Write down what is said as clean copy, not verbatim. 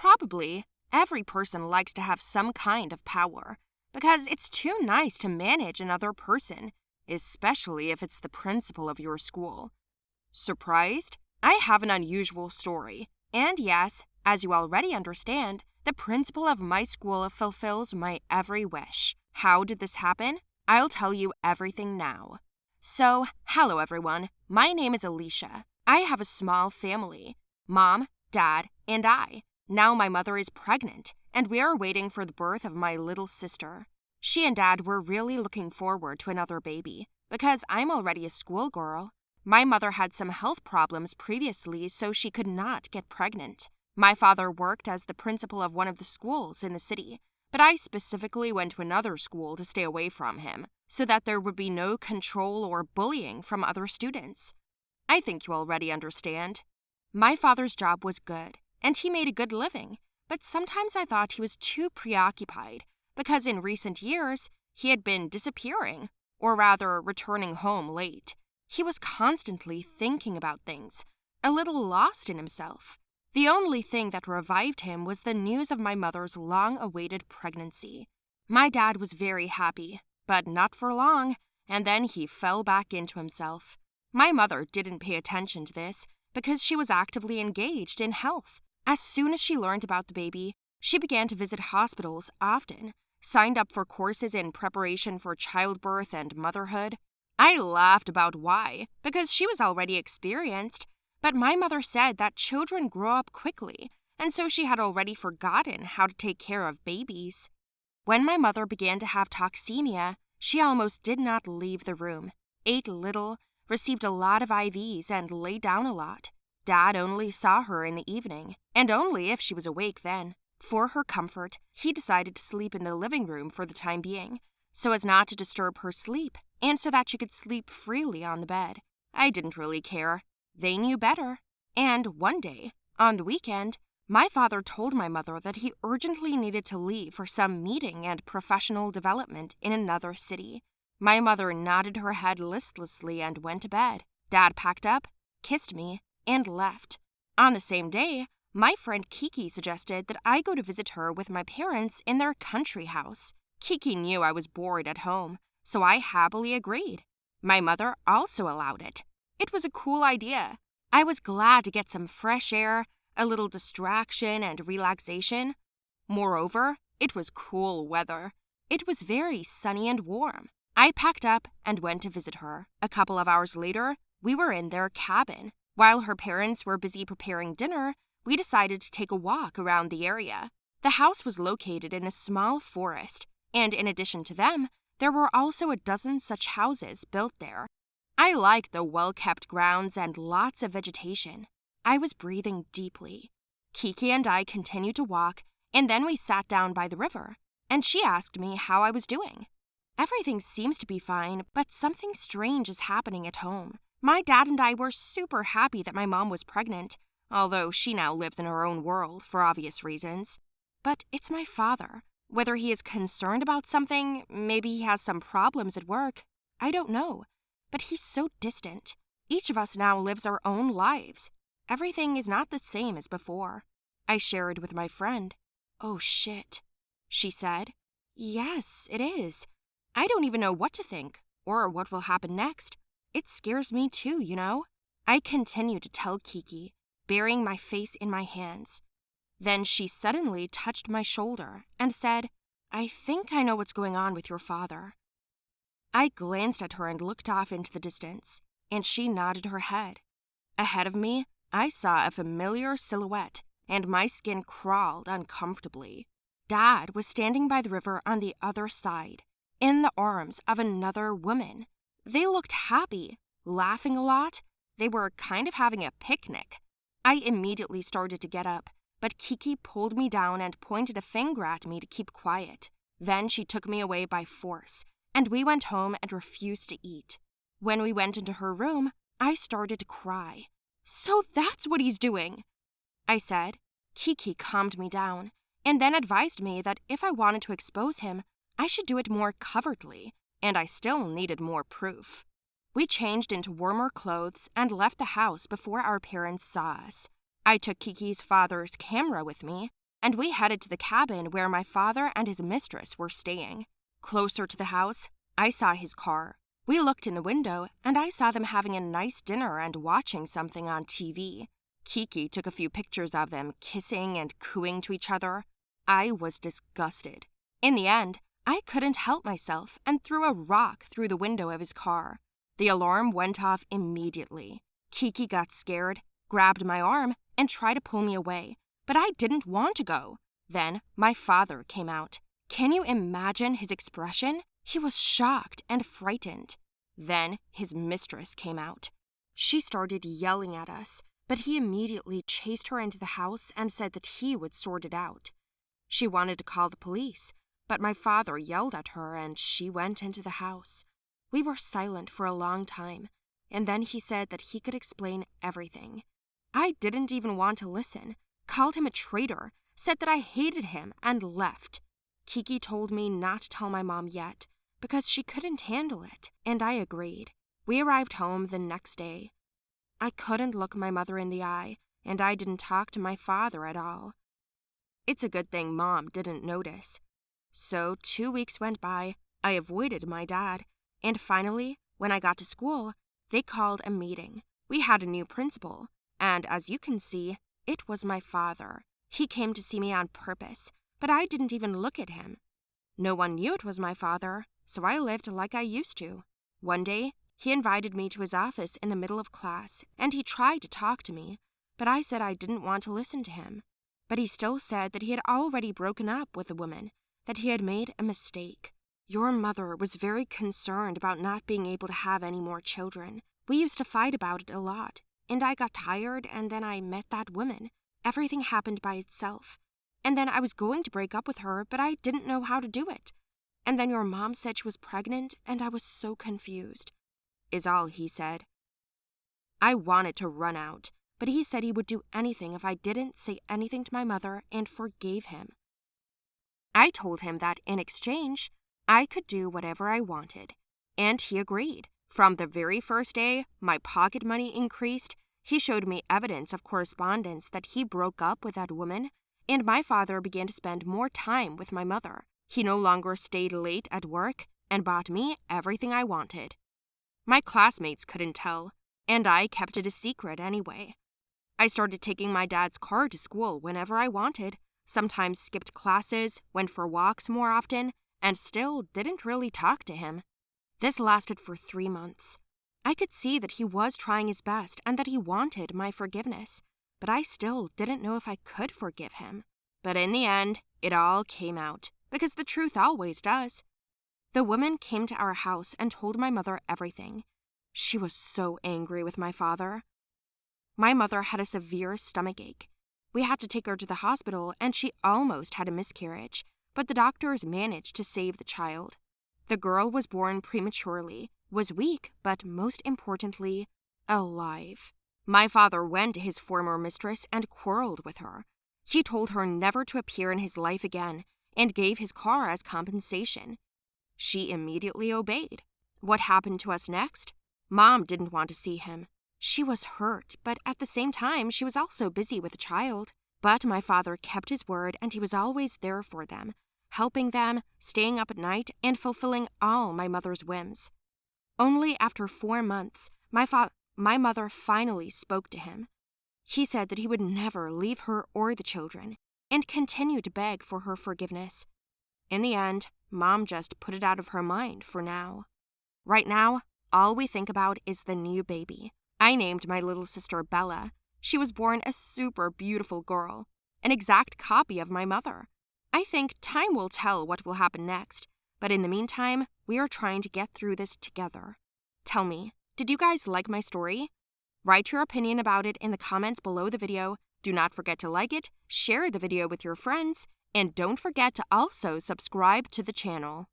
Probably, every person likes to have some kind of power, because it's too nice to manage another person, especially if it's the principal of your school. Surprised? I have an unusual story. And yes, as you already understand, the principal of my school fulfills my every wish. How did this happen? I'll tell you everything now. So, hello everyone. My name is Alicia. I have a small family. Mom, Dad, and I. Now my mother is pregnant, and we are waiting for the birth of my little sister. She and Dad were really looking forward to another baby, because I'm already a schoolgirl. My mother had some health problems previously, so she could not get pregnant. My father worked as the principal of one of the schools in the city, but I specifically went to another school to stay away from him, so that there would be no control or bullying from other students. I think you already understand. My father's job was good, and he made a good living, but sometimes I thought he was too preoccupied, because in recent years, he had been disappearing, or rather returning home late. He was constantly thinking about things, a little lost in himself. The only thing that revived him was the news of my mother's long-awaited pregnancy. My dad was very happy, but not for long, and then he fell back into himself. My mother didn't pay attention to this because she was actively engaged in health. As soon as she learned about the baby, she began to visit hospitals often, signed up for courses in preparation for childbirth and motherhood. I laughed about why, because she was already experienced, but my mother said that children grow up quickly, and so she had already forgotten how to take care of babies. When my mother began to have toxemia, she almost did not leave the room, ate little, received a lot of IVs, and lay down a lot. Dad only saw her in the evening, and only if she was awake then. For her comfort, he decided to sleep in the living room for the time being, so as not to disturb her sleep, and so that she could sleep freely on the bed. I didn't really care. They knew better. And one day, on the weekend, my father told my mother that he urgently needed to leave for some meeting and professional development in another city. My mother nodded her head listlessly and went to bed. Dad packed up, kissed me, and left. On the same day, my friend Kiki suggested that I go to visit her with my parents in their country house. Kiki knew I was bored at home, so I happily agreed. My mother also allowed it. It was a cool idea. I was glad to get some fresh air, a little distraction, and relaxation. Moreover, it was cool weather. It was very sunny and warm. I packed up and went to visit her. A couple of hours later, we were in their cabin. While her parents were busy preparing dinner, we decided to take a walk around the area. The house was located in a small forest, and in addition to them, there were also a dozen such houses built there. I liked the well-kept grounds and lots of vegetation. I was breathing deeply. Kiki and I continued to walk, and then we sat down by the river, and she asked me how I was doing. Everything seems to be fine, but something strange is happening at home. My dad and I were super happy that my mom was pregnant, although she now lives in her own world for obvious reasons. But it's my father. Whether he is concerned about something, maybe he has some problems at work, I don't know. But he's so distant. Each of us now lives our own lives. Everything is not the same as before. I shared with my friend. Oh shit, she said. Yes, it is. I don't even know what to think, or what will happen next. It scares me too, you know? I continued to tell Kiki, burying my face in my hands. Then she suddenly touched my shoulder and said, I think I know what's going on with your father. I glanced at her and looked off into the distance, and she nodded her head. Ahead of me, I saw a familiar silhouette, and my skin crawled uncomfortably. Dad was standing by the river on the other side, in the arms of another woman. They looked happy, laughing a lot. They were kind of having a picnic. I immediately started to get up, but Kiki pulled me down and pointed a finger at me to keep quiet. Then she took me away by force, and we went home and refused to eat. When we went into her room, I started to cry. So that's what he's doing, I said. Kiki calmed me down, and then advised me that if I wanted to expose him, I should do it more covertly, and I still needed more proof. We changed into warmer clothes and left the house before our parents saw us. I took Kiki's father's camera with me. and we headed to the cabin where my father and his mistress were staying. Closer to the house, I saw his car. We looked in the window, and I saw them having a nice dinner and watching something on TV. Kiki took a few pictures of them kissing and cooing to each other. I was disgusted. In the end, I couldn't help myself and threw a rock through the window of his car. The alarm went off immediately. Kiki got scared, grabbed my arm, and tried to pull me away, but I didn't want to go. Then my father came out. Can you imagine his expression? He was shocked and frightened. Then his mistress came out. She started yelling at us, but he immediately chased her into the house and said that he would sort it out. She wanted to call the police, but my father yelled at her and she went into the house. We were silent for a long time, and then he said that he could explain everything. I didn't even want to listen, called him a traitor, said that I hated him, and left. Kiki told me not to tell my mom yet, because she couldn't handle it, and I agreed. We arrived home the next day. I couldn't look my mother in the eye, and I didn't talk to my father at all. It's a good thing Mom didn't notice. So 2 weeks went by, I avoided my dad, and finally, when I got to school, they called a meeting. We had a new principal, and as you can see, it was my father. He came to see me on purpose, but I didn't even look at him. No one knew it was my father, so I lived like I used to. One day, he invited me to his office in the middle of class, and he tried to talk to me, but I said I didn't want to listen to him. But he still said that he had already broken up with the woman, that he had made a mistake. Your mother was very concerned about not being able to have any more children. We used to fight about it a lot, and I got tired, and then I met that woman. Everything happened by itself. And then I was going to break up with her, but I didn't know how to do it. And then your mom said she was pregnant, and I was so confused, is all he said. I wanted to run out, but he said he would do anything if I didn't say anything to my mother and forgave him. I told him that in exchange, I could do whatever I wanted, and he agreed. From the very first day, my pocket money increased. He showed me evidence of correspondence that he broke up with that woman, and my father began to spend more time with my mother. He no longer stayed late at work and bought me everything I wanted. My classmates couldn't tell, and I kept it a secret anyway. I started taking my dad's car to school whenever I wanted, sometimes skipped classes, went for walks more often, and still didn't really talk to him. This lasted for 3 months. I could see that he was trying his best and that he wanted my forgiveness, but I still didn't know if I could forgive him. But in the end, it all came out, because the truth always does. The woman came to our house and told my mother everything. She was so angry with my father. My mother had a severe stomachache. We had to take her to the hospital, and she almost had a miscarriage, but the doctors managed to save the child. The girl was born prematurely, was weak, but most importantly, alive. My father went to his former mistress and quarreled with her. He told her never to appear in his life again and gave his car as compensation. She immediately obeyed. What happened to us next? Mom didn't want to see him. She was hurt, but at the same time, she was also busy with a child. But my father kept his word, and he was always there for them, helping them, staying up at night, and fulfilling all my mother's whims. Only after 4 months, my mother finally spoke to him. He said that he would never leave her or the children, and continued to beg for her forgiveness. In the end, Mom just put it out of her mind for now. Right now, all we think about is the new baby. I named my little sister Bella. She was born a super beautiful girl, an exact copy of my mother. I think time will tell what will happen next, but in the meantime, we are trying to get through this together. Tell me, did you guys like my story? Write your opinion about it in the comments below the video. Do not forget to like it, share the video with your friends, and don't forget to also subscribe to the channel.